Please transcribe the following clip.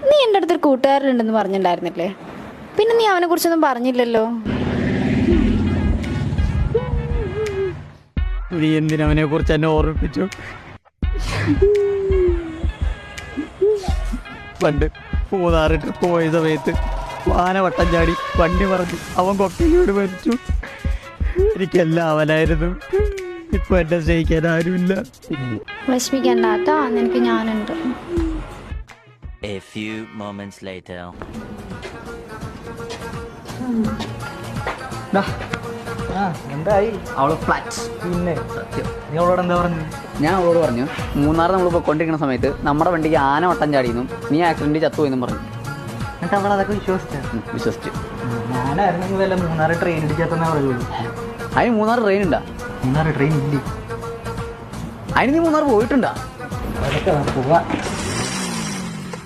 നീ എൻ്റെ അടുത്തൊരു കൂട്ടുകാരനുണ്ടെന്ന് പറഞ്ഞിട്ടുണ്ടായിരുന്നില്ലേ? പിന്നെ നീ അവനെ കുറിച്ചൊന്നും പറഞ്ഞില്ലല്ലോ. നീ എന്തിനവനെ കുറിച്ച് എന്നെ ഓർമ്മിപ്പിച്ചു? പണ്ട് 3 ട്രിപ്പ് പോയ സമയത്ത് ആനവട്ടം ചാടി വണ്ടി പറഞ്ഞു അവൻ കൊക്കയിലൂടെ മരിച്ചു. എനിക്കെല്ലാം അവനായിരുന്നു. ഇപ്പൊ എന്നെ സ്നേഹിക്കാൻ ആരുമില്ല. വിഷമിക്കണ്ട കേട്ടോ, നിനക്ക് ഞാനുണ്ട്. A few moments later. എന്തായി അവള് ഫ്ലാറ്റ്. പിന്നെ സത്യം നീ അവളോട് എന്താ പറഞ്ഞു? ഞാൻ അവളോട് പറഞ്ഞു, മൂന്നാർ നമ്മൾ പോയിക്കൊണ്ടിരിക്കുന്ന സമയത്ത് നമ്മുടെ വണ്ടിക്ക് ആന വട്ടം ചാടിയെന്നും നീ ആക്സിഡന്റ് ചത്തുപോയെന്നും പറഞ്ഞു. എന്നിട്ട് അവൾ അതൊക്കെ വിശ്വസിച്ചു. ഞാനായിരുന്നെങ്കിൽ വല്ല മൂന്നാറ് ട്രെയിൻ ഇടിക്കാത്തന്നെ പറയുള്ളൂ. അതിന് മൂന്നാർ ട്രെയിൻ ഉണ്ടാ? മൂന്നാറ് ട്രെയിൻ ഇല്ലേ? അതിന് നീ മൂന്നാർ പോയിട്ടുണ്ടാ? അതൊക്കെ പോവാ.